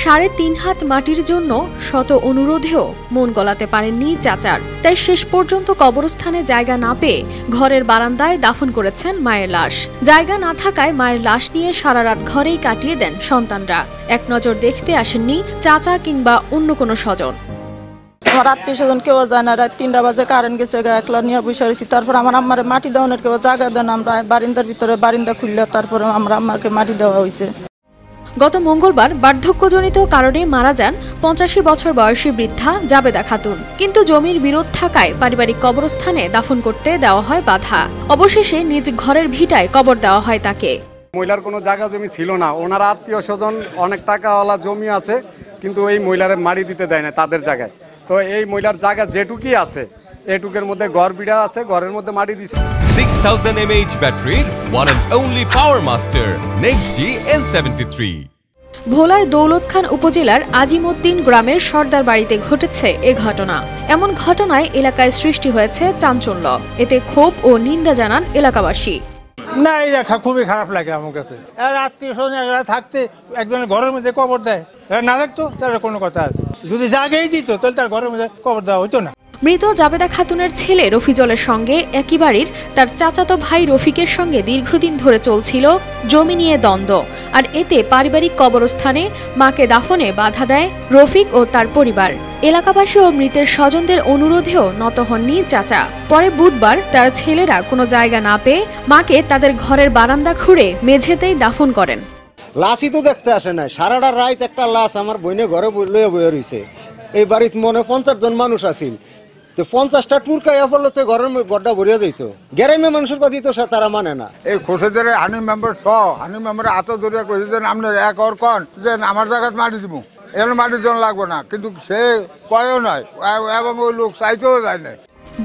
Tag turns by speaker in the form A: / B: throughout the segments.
A: ৩.৫ হাত মাটির জন্য শত অনুরোধেও মন গলাতে পারেননি চাচার। তাই শেষ পর্যন্ত কবরস্থানে জায়গা না পেয়ে ঘরের বারান্দায় দাফন করেছেন মায়ের লাশ। জায়গা না থাকায় মায়ের লাশ নিয়ে সারা রাত ঘরেই কাটিয়ে দেন সন্তানরা। এক নজর দেখতে আসেননি চাচা কিংবা অন্য কোনো স্বজন।
B: আমার আত্মীয় স্বজন কেউ যায় না। রাত ৩টা বাজে কারেন্ট গেছে, একলা নিয়ে বসে রয়েছি। তারপর আমার আম্মারে মাটি দেওয়ানোর কেউ জায়গা দেন, আমরা বারিন্দার ভিতরে বারিন্দা খুললে তারপরে আমরা আম্মাকে মাটি দেওয়া হয়েছে।
A: গত মঙ্গলবার বার্ধক্যজনিত কারণে মারা যান ৮৫ বছর বয়সী বৃদ্ধা জাবেদা খাতুন। কিন্তু জমির বিরোধ থাকায় পারিবারিক কবরস্থানে দাফন করতে দেওয়া হয় বাধা। অবশেষে নিজ ঘরের ভিটায় কবর দেওয়া হয় তাকে।
C: মহিলার কোনো জায়গা জমি ছিল না, ওনার আত্মীয় স্বজন অনেক টাকাওয়ালা জমি আছে, কিন্তু এই মহিলার মাটি দিতে দেয় না তাদের জায়গায়। তো এই মহিলার জায়গা যেটুকুই আছে এটুকের মধ্যে ঘর বিড়া আছে, ঘরের মধ্যে মাটি দিছে।
D: 6000 mAh ব্যাটারির one and only power master NextG N73।
A: ভোলার দৌলত খান উপজেলার আজিমউদ্দিন গ্রামের সর্দার বাড়িতে ঘটেছে এ ঘটনা। এমন ঘটনায় এলাকায় সৃষ্টি হয়েছে চাঞ্চল্য। এতে ক্ষোভ ও নিন্দা জানান এলাকাবাসী।
E: না, এটা খুবই খারাপ লাগে আমার কাছে। আত্মীয় স্বজন থাকতে একজনের ঘরের মধ্যে কবর দেয়, না থাকতো তার কোনো কথা আছে। যদি জায়গায় দিত তাহলে তার ঘরের মধ্যে কবর দেওয়া হইতো না।
A: মৃত জাবেদা খাতুনের ছেলে রফিজলের সঙ্গে একই বাড়ির তার চাচাতো ভাই রফিকের সঙ্গে দীর্ঘদিন ধরে চলছিল জমি নিয়ে দ্বন্দ্ব। আর এতে পারিবারিক কবরস্থানে মাকে দাফনে বাধা দেয় রফিক ও তার পরিবার। এলাকাবাসী ও মৃতের স্বজনদের অনুরোধেও নত হননি চাচা। পরে বুধবার তার ছেলেরা কোনো জায়গা না পেয়ে মাকে তাদের ঘরের বারান্দা খুঁড়ে মেঝেতেই দাফন করেন।
F: লাশই তো দেখতে আসে না। সারাটা রাত একটা লাশ আমার বইনে ঘরে লইয়া বইয়া রয়েছে। এই বাড়িতে মনে 50 জন মানুষ আছিল, তো 50টা টুরকাইয়া পড়লে তো ঘরের গড্ডা ভরিয়া যেত। গ্রামে মানুষের কথা তো তারা মানে না।
E: এই খোসেদের হানি মেম্বার হানি মেম্বার হাত ধরিয়া কইছে যে আমরা এক ওর কন যে আমার জায়গায় মাটি দিব, এর মাটির জন্য লাগবে না, কিন্তু সে কয়ও নয় এবং ওই লোক চাইতেও যায় না।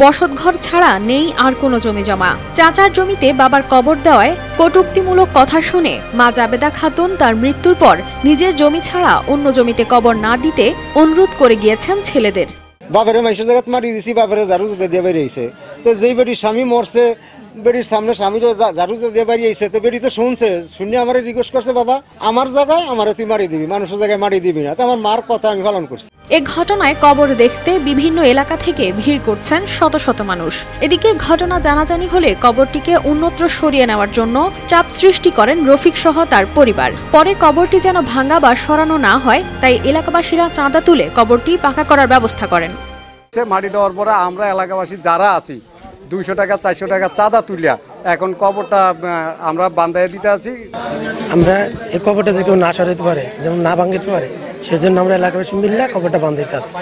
A: বসতঘর ছাড়া নেই আর কোনো জমি জমা। চাচার জমিতে বাবার কবর দেওয়ায় কটূক্তিমূলক কথা শুনে মা জাবেদা খাতুন তার মৃত্যুর পর নিজের জমি ছাড়া অন্য জমিতে কবর না দিতে অনুরোধ করে গিয়েছেন ছেলেদের।
F: বাপেরে মাইসের জায়গায় মাটি দিছি, বাপেরে ঝাড়ু দিয়ে বেরিয়েছে। তো যেই বেটির স্বামী মরছে, বেটির সামনে স্বামীরও ঝাড়ু দিয়ে বেরিয়েছে। তো বেটি তো শুনছে, শুনে আমার রিকোয়েস্ট করছে, বাবা আমার জায়গায় আমার তুই মাটি দিবি, মানুষের জায়গায় মাটি দিবি না। তো আমার মার কথা আমি পালন করছি।
A: এ ঘটনায় কবর দেখতে বিভিন্ন এলাকা থেকে ভিড় করছেন শত শত মানুষ। এদিকে ঘটনা জানাজানি হলে কবরটিকে অন্যত্র সরিয়ে নেওয়ার জন্য চাপ সৃষ্টি করেন রফিক সহ তার পরিবার। পরে কবরটি যেন ভাঙা বা সরানো না হয় তাই এলাকাবাসীরা চাঁদা তুলে কবরটি পাকা করার ব্যবস্থা করেন।
C: মাটি দেওয়ার পরে আমরা এলাকাবাসী যারা আছি 200 টাকা 400 টাকা চাঁদা তুলিয়া এখন কবরটা আমরা বান্ধায় দিতে আছি।
G: আমরা এই কবরটা যে কেউ না সরাইতে পারে, যেমন না ভাঙতে পারে, সেজন্য আমরা এলাকাবাসী মিলে কবরটা বান্ধাইতে আসি।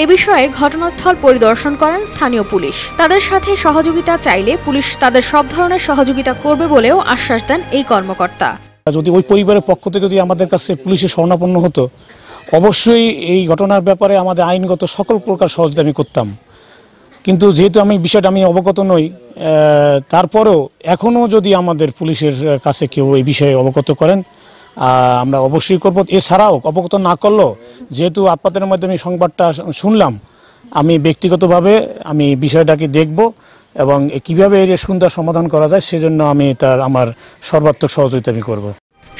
A: এ বিষয়ে ঘটনাস্থল পরিদর্শন করেন স্থানীয় পুলিশ। তাদের সাথে সহযোগিতা চাইলে পুলিশ তাদের সব ধরনের সহযোগিতা করবে বলেও আশ্বাস দেন এই কর্মকর্তা।
H: যদি ওই পরিবারের পক্ষ থেকে যদি আমাদের কাছে পুলিশের শরণাপন্ন হতো, অবশ্যই এই ঘটনার ব্যাপারে আমাদের আইনগত সকল প্রকার সহযোগিতা আমি করতাম। কিন্তু যেহেতু বিষয়টা আমি অবগত নই, তারপরেও এখনও যদি আমাদের পুলিশের কাছে কেউ এই বিষয়ে অবগত করেন আমরা অবশ্যই করব। এছাড়াও অবগত না করলেও যেহেতু আপনাদের মাধ্যমে সংবাদটা শুনলাম, আমি ব্যক্তিগতভাবে আমি বিষয়টাকে দেখব এবং কিভাবে এর সুন্দর সমাধান করা যায় সেজন্য আমি আমার সর্বাত্মক সহযোগিতা আমি করব।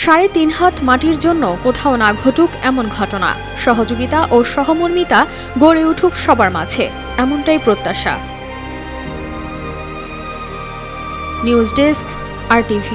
A: ৩.৫ হাত মাটির জন্য কোথাও না ঘটুক এমন ঘটনা। সহযোগিতা ও সহমর্মিতা গড়ে উঠুক সবার মাঝে, এমনটাই প্রত্যাশা। News desk, RTV।